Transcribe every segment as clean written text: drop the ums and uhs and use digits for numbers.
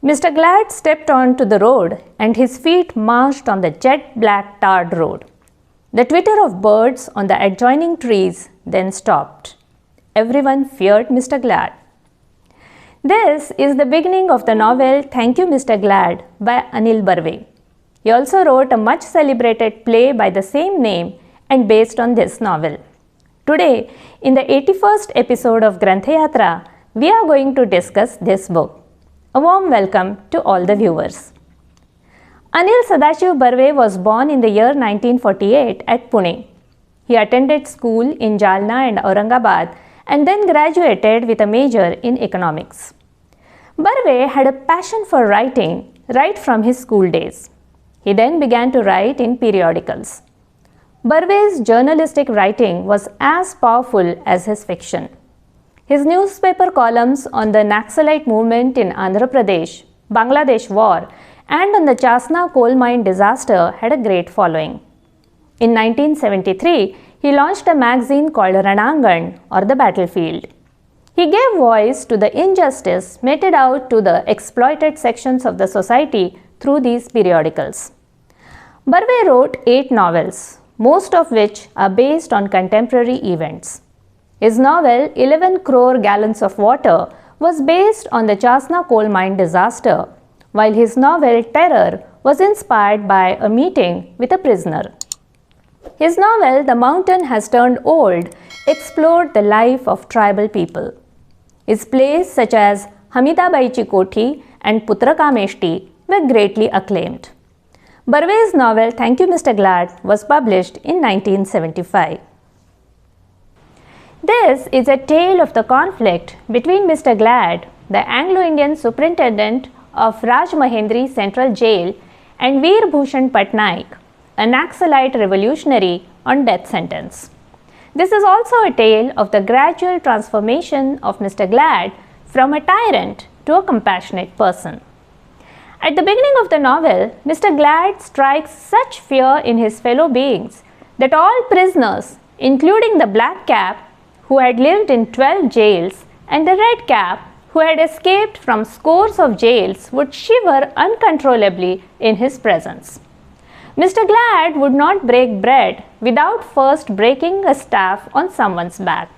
Mr. Glad stepped onto the road and his feet marched on the jet-black tarred road. The twitter of birds on the adjoining trees then stopped. Everyone feared Mr. Glad. This is the beginning of the novel Thank You, Mr. Glad by Anil Barve. He also wrote a much celebrated play by the same name and based on this novel. Today, in the 81st episode of Granthyatra, we are going to discuss this book. A warm welcome to all the viewers. Anil Sadashiv Barve was born in the year 1948 at Pune. He attended school in Jalna and Aurangabad and then graduated with a major in economics. Barve had a passion for writing right from his school days. He then began to write in periodicals. Barve's journalistic writing was as powerful as his fiction. His newspaper columns on the Naxalite movement in Andhra Pradesh, Bangladesh war, and on the Chasna coal mine disaster had a great following. In 1973, he launched a magazine called Ranangan or the Battlefield. He gave voice to the injustice meted out to the exploited sections of the society through these periodicals. Barve wrote 8 novels, most of which are based on contemporary events. His novel 11 Crore Gallons of Water was based on the Chasna coal mine disaster, while his novel Terror was inspired by a meeting with a prisoner. His novel The Mountain Has Turned Old explored the life of tribal people. His plays such as Hamidabaichi Koti and Putrakameshti were greatly acclaimed. Barve's novel Thank You, Mr. Glad was published in 1975. This is a tale of the conflict between Mr. Glad, the Anglo-Indian Superintendent of Rajmahendri Central Jail, and Veerbhushan Patnaik, a Naxalite revolutionary on death sentence. This is also a tale of the gradual transformation of Mr. Glad from a tyrant to a compassionate person. At the beginning of the novel, Mr. Glad strikes such fear in his fellow beings that all prisoners, including the black cap, who had lived in 12 jails, and the red cap, who had escaped from scores of jails, would shiver uncontrollably in his presence. Mr. Glad would not break bread without first breaking a staff on someone's back.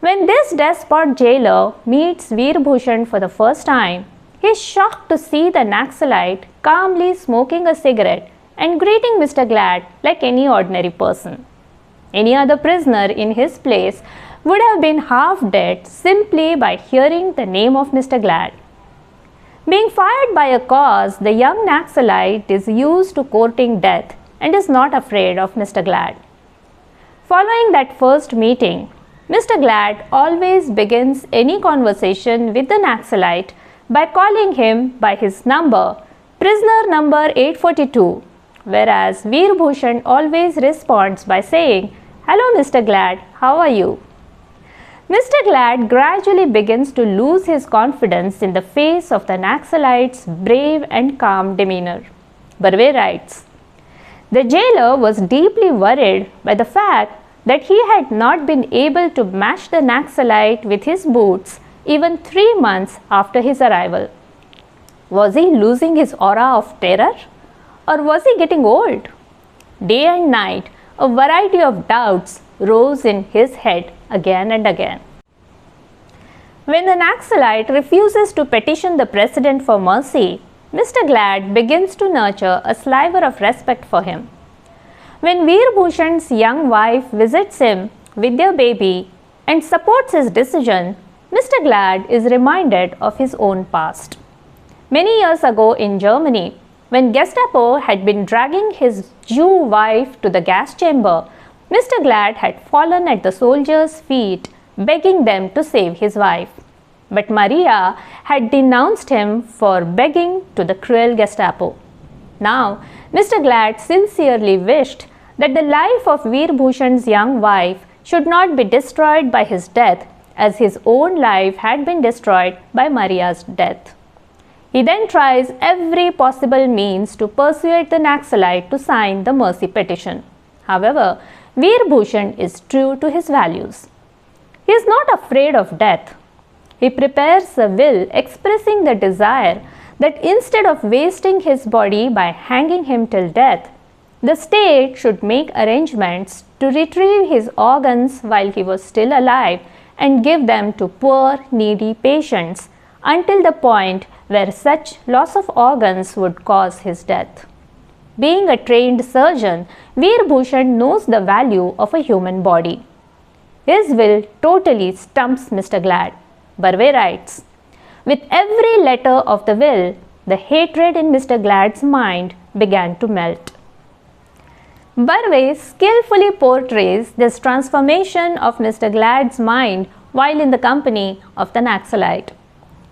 When this despot jailer meets Veerbhushan for the first time, he is shocked to see the Naxalite calmly smoking a cigarette and greeting Mr. Glad like any ordinary person. Any other prisoner in his place would have been half dead simply by hearing the name of Mr. Glad. Being fired by a cause, the young Naxalite is used to courting death and is not afraid of Mr. Glad. Following that first meeting, Mr. Glad always begins any conversation with the Naxalite by calling him by his number, prisoner number 842, whereas Veerbhushan always responds by saying, "Hello Mr. Glad, how are you?" Mr. Glad gradually begins to lose his confidence in the face of the Naxalite's brave and calm demeanor. Barve writes, "The jailer was deeply worried by the fact that he had not been able to mash the Naxalite with his boots even 3 months after his arrival. Was he losing his aura of terror? Or was he getting old? Day and night, a variety of doubts rose in his head again and again." When the Naxalite refuses to petition the president for mercy, Mr. Glad begins to nurture a sliver of respect for him. When Veerbhushan's young wife visits him with their baby and supports his decision, Mr. Glad is reminded of his own past. Many years ago in Germany, when Gestapo had been dragging his Jew wife to the gas chamber, Mr. Glad had fallen at the soldiers' feet, begging them to save his wife. But Maria had denounced him for begging to the cruel Gestapo. Now, Mr. Glad sincerely wished that the life of Veerbhushan's young wife should not be destroyed by his death, as his own life had been destroyed by Maria's death. He then tries every possible means to persuade the Naxalite to sign the mercy petition. However, Veerbhushan is true to his values. He is not afraid of death. He prepares a will expressing the desire that instead of wasting his body by hanging him till death, the state should make arrangements to retrieve his organs while he was still alive and give them to poor, needy patients until the point where such loss of organs would cause his death. Being a trained surgeon, Veerbhushan knows the value of a human body. His will totally stumps Mr. Glad. Barve writes, "With every letter of the will, the hatred in Mr. Glad's mind began to melt." Barve skillfully portrays this transformation of Mr. Glad's mind while in the company of the Naxalite.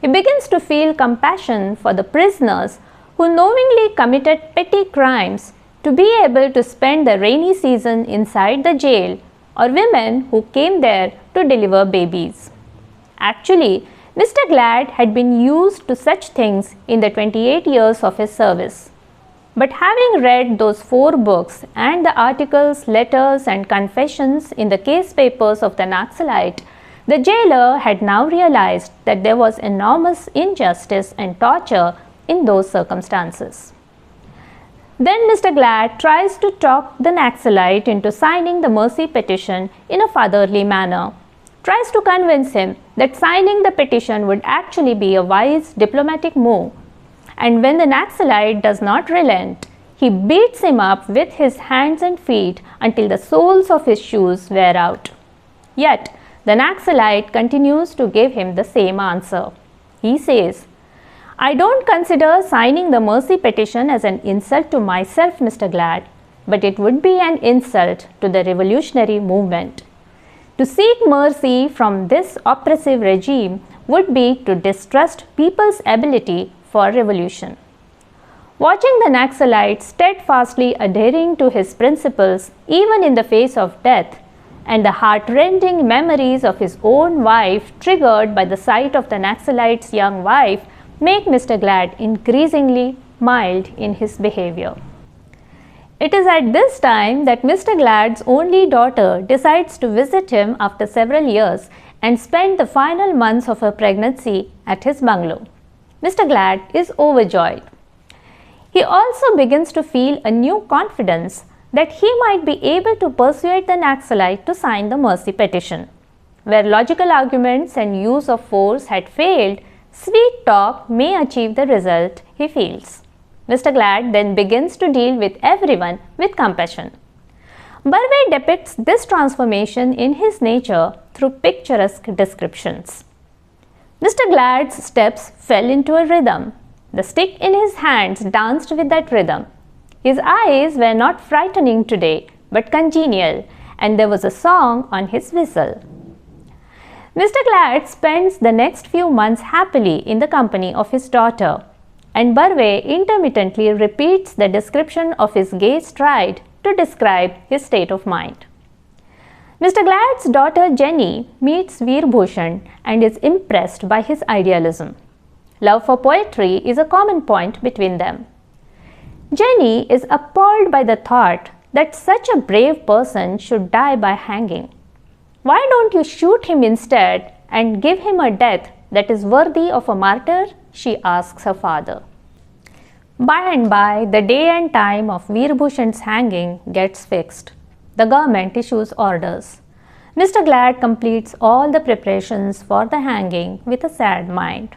He begins to feel compassion for the prisoners who knowingly committed petty crimes to be able to spend the rainy season inside the jail, or women who came there to deliver babies. Actually, Mr. Glad had been used to such things in the 28 years of his service. But having read those 4 books and the articles, letters and confessions in the case papers of the Naxalite, the jailer had now realized that there was enormous injustice and torture in those circumstances. Then Mr. Glad tries to talk the Naxalite into signing the mercy petition in a fatherly manner, tries to convince him that signing the petition would actually be a wise diplomatic move. And when the Naxalite does not relent, he beats him up with his hands and feet until the soles of his shoes wear out. Yet, the Naxalite continues to give him the same answer. He says, "I don't consider signing the mercy petition as an insult to myself, Mr. Glad, but it would be an insult to the revolutionary movement. To seek mercy from this oppressive regime would be to distrust people's ability for revolution." Watching the Naxalite steadfastly adhering to his principles even in the face of death, and the heart-rending memories of his own wife triggered by the sight of the Naxalite's young wife make Mr. Glad increasingly mild in his behavior. It is at this time that Mr. Glad's only daughter decides to visit him after several years and spend the final months of her pregnancy at his bungalow. Mr. Glad is overjoyed. He also begins to feel a new confidence that he might be able to persuade the Naxalite to sign the mercy petition. Where logical arguments and use of force had failed, sweet talk may achieve the result, he feels. Mr. Glad then begins to deal with everyone with compassion. Barve depicts this transformation in his nature through picturesque descriptions. Mr. Glad's steps fell into a rhythm. The stick in his hands danced with that rhythm. His eyes were not frightening today, but congenial, and there was a song on his whistle. Mr. Glad spends the next few months happily in the company of his daughter, and Barve intermittently repeats the description of his gay stride to describe his state of mind. Mr. Glad's daughter Jenny meets Veerbhushan and is impressed by his idealism. Love for poetry is a common point between them. Jenny is appalled by the thought that such a brave person should die by hanging. "Why don't you shoot him instead and give him a death that is worthy of a martyr?" she asks her father. By and by, the day and time of Veerbhushan's hanging gets fixed. The government issues orders. Mr. Glad completes all the preparations for the hanging with a sad mind.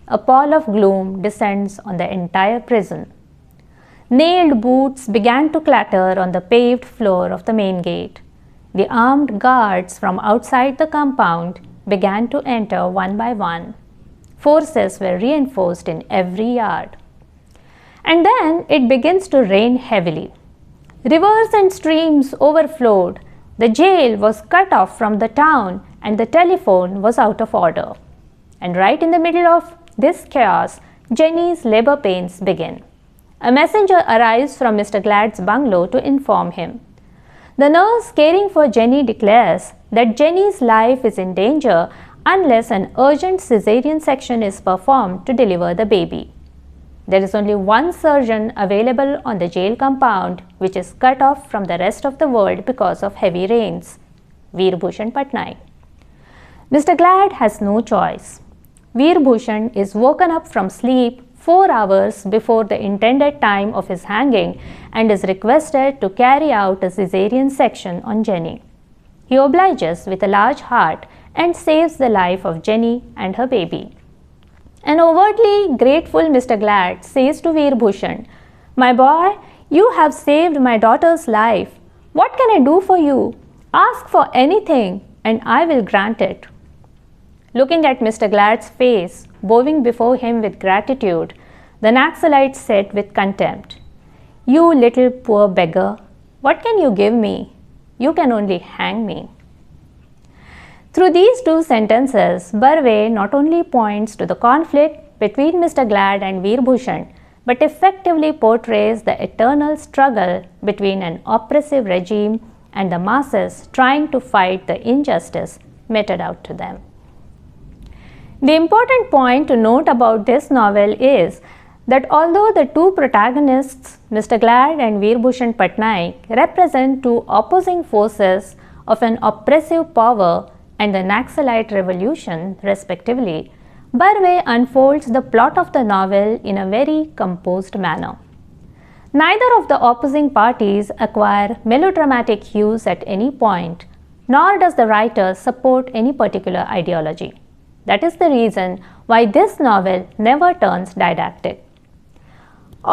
A pall of gloom descends on the entire prison. Nailed boots began to clatter on the paved floor of the main gate. The armed guards from outside the compound began to enter one by one. Forces were reinforced in every yard. And then it begins to rain heavily. Rivers and streams overflowed. The jail was cut off from the town and the telephone was out of order. And right in the middle of this chaos, Jenny's labor pains begin. A messenger arrives from Mr. Glad's bungalow to inform him. The nurse caring for Jenny declares that Jenny's life is in danger unless an urgent cesarean section is performed to deliver the baby. There is only one surgeon available on the jail compound, which is cut off from the rest of the world because of heavy rains. Veerbhushan Patnaik. Mr. Glad has no choice. Veerbhushan is woken up from sleep 4 hours before the intended time of his hanging and is requested to carry out a caesarean section on Jenny. He obliges with a large heart and saves the life of Jenny and her baby. An overtly grateful Mr. Glad says to Veerbhushan, "My boy, you have saved my daughter's life. What can I do for you? Ask for anything and I will grant it." Looking at Mr. Glad's face, bowing before him with gratitude, the Naxalite said with contempt, "You little poor beggar, what can you give me? You can only hang me." Through these two sentences, Barve not only points to the conflict between Mr. Glad and Veerbhushan, but effectively portrays the eternal struggle between an oppressive regime and the masses trying to fight the injustice meted out to them. The important point to note about this novel is that although the two protagonists, Mr. Glad and Veerbhushan Patnaik, represent two opposing forces of an oppressive power and the Naxalite revolution, respectively, Barve unfolds the plot of the novel in a very composed manner. Neither of the opposing parties acquire melodramatic hues at any point, nor does the writer support any particular ideology. That is the reason why this novel never turns didactic.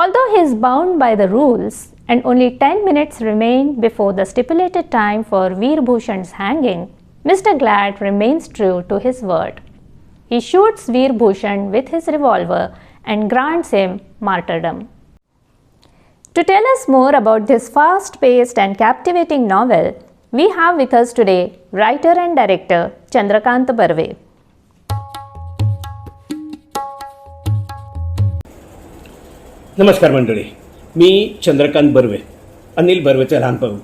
Although he is bound by the rules and only 10 minutes remain before the stipulated time for Veerbhushan's hanging, Mr. Glad remains true to his word. He shoots Veerbhushan with his revolver and grants him martyrdom. To tell us more about this fast-paced and captivating novel, we have with us today writer and director Chandrakant Barve. नमस्कार मंडळी, मी चंद्रकांत बर्वे, अनिल बर्वेचा लहान भाऊ.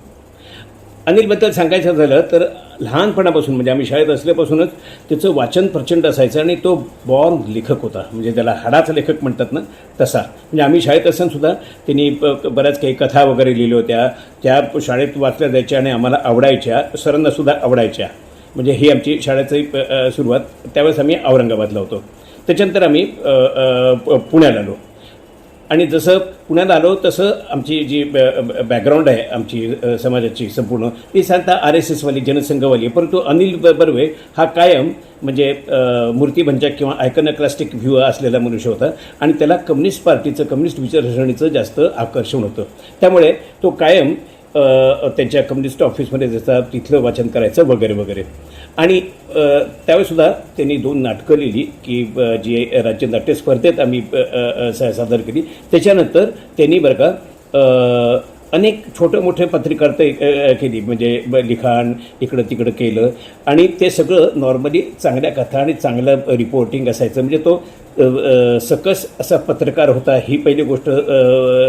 अनिलबद्दल सांगायचं झालं तर लहानपणापासून म्हणजे आम्ही शाळेत असल्यापासूनच त्याचं वाचन प्रचंड असायचं आणि तो बॉर्न लेखक होता. म्हणजे त्याला हाडाचा लेखक म्हणतात ना तसा. म्हणजे आम्ही शाळेत असतानासुद्धा त्यांनी बऱ्याच काही कथा वगैरे लिहिल्या होत्या. त्या शाळेत वाचल्या जायच्या आणि आम्हाला आवडायच्या, सरांनासुद्धा आवडायच्या. म्हणजे ही आमची शाळेची सुरुवात. त्यावेळेस आम्ही औरंगाबादला होतो. त्याच्यानंतर आम्ही पुण्याला आलो आणि जसं पुण्यात आलो तसं आमची जी बॅकग्राऊंड आहे आमची समाजाची संपूर्ण ती सांगता RSSवाली जनसंघवाली. परंतु अनिल बर्वे हा कायम म्हणजे मूर्तिभंजक किंवा आयकॉनॉक्लास्टिक व्ह्यू असलेला मनुष्य होता आणि त्याला कम्युनिस्ट पार्टीचं, कम्युनिस्ट विचारसरणीचं जास्त आकर्षण होतं. त्यामुळे तो कायम त्यांच्या कम्युनिस्ट ऑफिसमध्ये जसं तिथलं वाचन करायचं वगैरे वगैरे. आणि त्यावेळेसुद्धा त्यांनी 2 नाटकं लिहिली की जी राज्य नाट्य स्पर्धेत आम्ही सादर केली. त्याच्यानंतर त्यांनी बरं का अनेक छोटे मोठे पत्रकारिता केली. म्हणजे लिखाण इकडं तिकडं केलं आणि ते सगळं नॉर्मली चांगल्या कथा आणि चांगलं रिपोर्टिंग असायचं. म्हणजे तो सकस असा पत्रकार होता, ही पहिली गोष्ट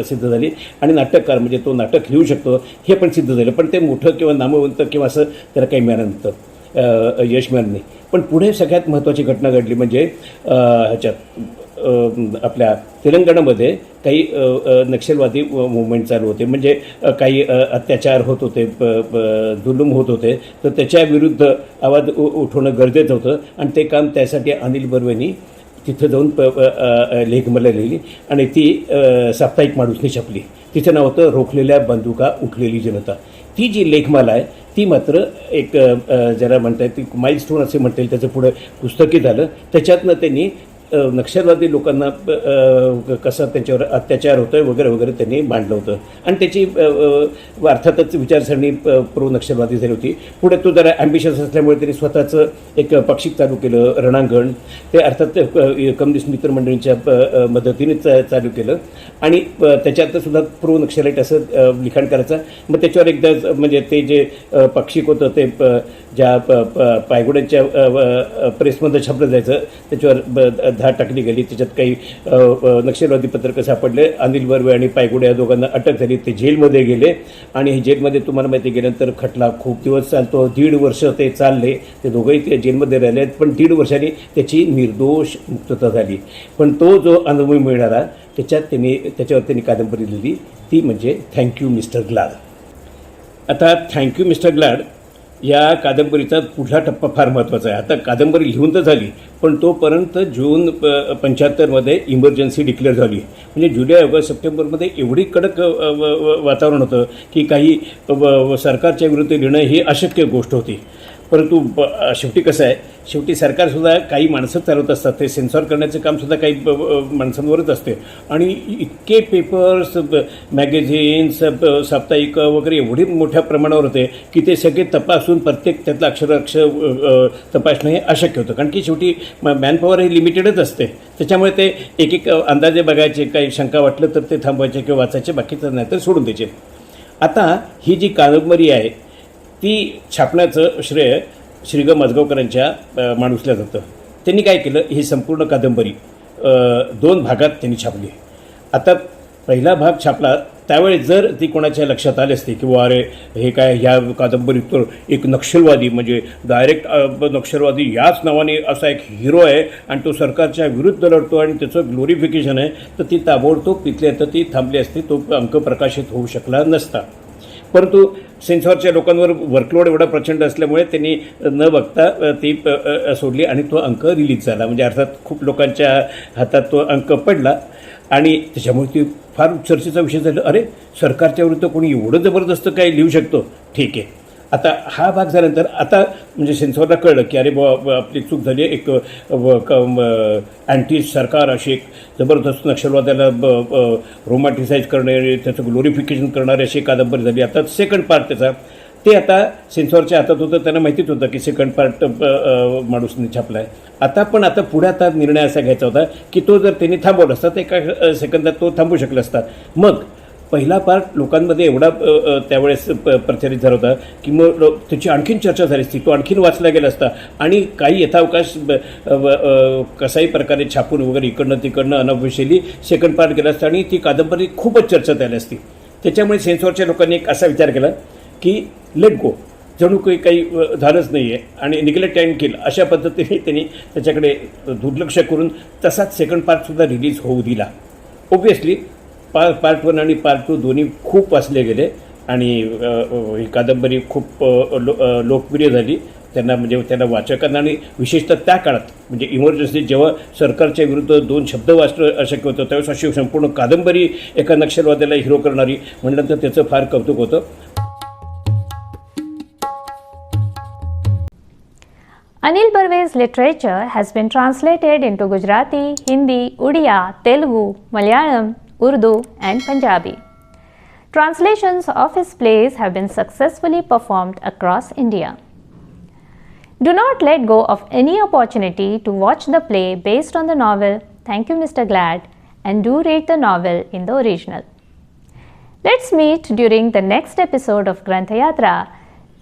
सिद्ध झाली. आणि नाटककार म्हणजे तो नाटक लिहू शकतो हे पण सिद्ध झालं. पण ते मोठं किंवा नामवंत किंवा असं त्याला काही मिळालं नव्हतं, यश मिळालं नाही. पण पुढे सगळ्यात महत्त्वाची घटना घडली म्हणजे ह्याच्यात आपल्या तेलंगणामध्ये काही नक्षलवादी मुवमेंट चालू होते. म्हणजे काही अत्याचार होत होते, जुलूम होत होते. तर त्याच्या विरुद्ध आवाज उठवणं गरजेचं होतं आणि ते काम त्यासाठी अनिल बर्वेंनी तिथं जाऊन लेखमाला लिहिली आणि ती साप्ताहिक माणूसनी छापली. तिचं नाव होतं रोखलेल्या बंदुका उठलेली जनता. ती जी लेखमाला आहे ती मात्र एक ज्याला म्हणता येईल ती माइलस्टोन असे म्हणता येईल. त्याचं पुढं पुस्तकी झालं. त्याच्यातनं त्यांनी नक्षलवादी लोकांना कसं त्यांच्यावर अत्याचार होतो आहे वगैरे वगैरे त्यांनी मांडलं होतं. आणि त्याची अर्थातच विचारसरणी प्रो नक्षलवादी झाली होती. पुढे तो जरा ॲम्बिशियस असल्यामुळे त्यांनी स्वतःचं एक पाक्षिक चालू केलं, रणांगण. ते अर्थात कम्युनिस्ट मित्रमंडळींच्या मदतीने चालू केलं आणि त्याच्यातसुद्धा प्रो नक्षलाईट असं लिखाण करायचं. मग त्याच्यावर एकदा म्हणजे ते जे पाक्षिक होतं ते ज्या पायगुड्यांच्या प्रेसमध्ये छापलं जायचं त्याच्यावर धाड टाकली गेली. त्याच्यात काही नक्षलवादी पत्रकं सापडले. अनिल बर्वे आणि पायगुडे या दोघांना अटक झाली. ते जेलमध्ये गेले आणि जेलमध्ये तुम्हाला माहिती गेल्यानंतर खटला खूप दिवस चालतो. 1.5 वर्ष ते चालले. ते दोघंही ते जेलमध्ये राहिले. पण 1.5 वर्षांनी त्याची निर्दोष मुक्तता झाली. पण तो जो अनुभव मिळणारा त्याच्यावर त्यांनी कादंबरी लिहिली ती म्हणजे थँक्यू मिस्टर ग्लाड. आता थँक्यू मिस्टर ग्लाड या कादंबरीचा पुढला टप्पा फार महत्त्वाचा आहे. आता कादंबरी लिहून तर झाली, पण तोपर्यंत जून 75मध्ये इमर्जन्सी डिक्लेअर झाली. म्हणजे जुलै ऑगस्ट सप्टेंबरमध्ये एवढी कडक वातावरण होतं की काही सरकारच्या विरुद्ध लिहिणं ही अशक्य गोष्ट होती. परंतु शेवटी कसं आहे, शेवटी सरकारसुद्धा काही माणसं चालवत असतात, ते सेन्सॉर करण्याचं कामसुद्धा काही माणसांवरच असते. आणि इतके पेपर्स, मॅगझिन्स, साप्ताहिक वगैरे एवढी मोठ्या प्रमाणावर होते की ते सगळे तपासून प्रत्येक त्यातलं अक्षर तपासणं हे अशक्य होतं. कारण की शेवटी मॅनपॉवर ही लिमिटेडच असते. त्याच्यामुळे ते एक अंदाजे बघायचे, काही शंका वाटलं तर ते थांबवायचे किंवा वाचायचे, बाकीचं नाही तर सोडून द्यायचे. आता ही जी कादंबरी आहे ती छापण्याचं श्रेय श्री ग मजगावकरांच्या माणूसल्या जातं. त्यांनी काय केलं, ही संपूर्ण कादंबरी 2 भागात त्यांनी छापली. आता पहिला भाग छापला त्यावेळी जर ती कोणाच्या लक्षात आली असते की अरे हे काय, ह्या कादंबरीत तर एक नक्षलवादी, म्हणजे डायरेक्ट नक्षलवादी याच नावाने असा एक हिरो आहे आणि तो सरकारच्या विरुद्ध लढतो आणि त्याचं ग्लोरिफिकेशन आहे, तर ती ताबडतोब तिथल्या तर ती थांबली असती, तो अंक प्रकाशित होऊ शकला नसता. परंतु सेन्सॉरच्या लोकांवर वर्कलोड एवढा प्रचंड असल्यामुळे त्यांनी न बघता ती सोडली आणि तो अंक रिलीज झाला. म्हणजे अर्थात खूप लोकांच्या हातात तो अंक पडला आणि त्याच्यामुळे ती फार चर्चेचा विषय झाला. अरे, सरकारच्या विरुद्ध कोणी एवढं जबरदस्त काय लिहू शकतो? ठीक आहे. आता हा भाग झाल्यानंतर आता म्हणजे सेन्सॉरला कळलं की अरे आपली चूक झाली, एक अँटी सरकार अशी एक जबरदस्त नक्षलवाद्याला रोमाटिसाईज करणारी, त्याचं ग्लोरिफिकेशन करणारी अशी कादंबरी झाली. आता सेकंड पार्ट त्याचा ते आता सेन्सॉरच्या हातात होतं, त्यांना माहितीच होतं की सेकंड पार्ट माणूसने छापला आहे. आता पुढे आता निर्णय असा घ्यायचा होता की तो जर त्यांनी थांबवला असता तर एका सेकंदात तो थांबू शकला असता. मग पहिला पार्ट लोकांमध्ये एवढा त्यावेळेस प्रचारित झाला होता की मग त्याची आणखीन चर्चा झाली असती, तो आणखीन वाचला गेला असता आणि काही यथावकाश कसाही प्रकारे छापून वगैरे इकडनं तिकडनं अनऑफिशियली सेकंड पार्ट गेला असता आणि ती कादंबरी खूपच चर्चेत आली असती. त्याच्यामुळे सेन्सॉरच्या लोकांनी एक असा विचार केला की लेट गो, जणू काही झालंच नाही आहे आणि निग्लेक्ट अँड किल अशा पद्धतीने त्यांनी त्याच्याकडे दुर्लक्ष करून तसाच सेकंड पार्टसुद्धा रिलीज होऊ दिला. ऑब्व्हियसली पार्ट 1 आणि पार्ट 2 दोन्ही खूप वाचले गेले आणि ही कादंबरी खूप लोकप्रिय झाली. त्यांना वाचकांना आणि विशेषतः त्या काळात म्हणजे इमर्जन्सी जेव्हा सरकारच्या विरुद्ध 2 शब्द वाचणं अशक्य होतं त्यावेळेस अशी संपूर्ण कादंबरी एका नक्षलवाद्याला हिरो करणारी म्हटल्यानंतर त्याचं फार कौतुक होतं. Anil Barve's literature has been translated into Gujarati, Hindi, Odia, Telugu, Malayalam, Urdu and Punjabi. Translations of his plays have been successfully performed across India. Do not let go of any opportunity to watch the play based on the novel Thank You Mr. Glad, and do read the novel in the original. Let's meet during the next episode of Granthyatra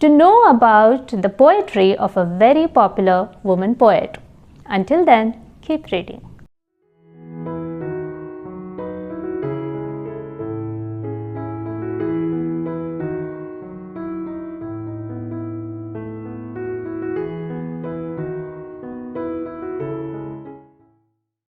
to know about the poetry of a very popular woman poet. Until then, keep reading.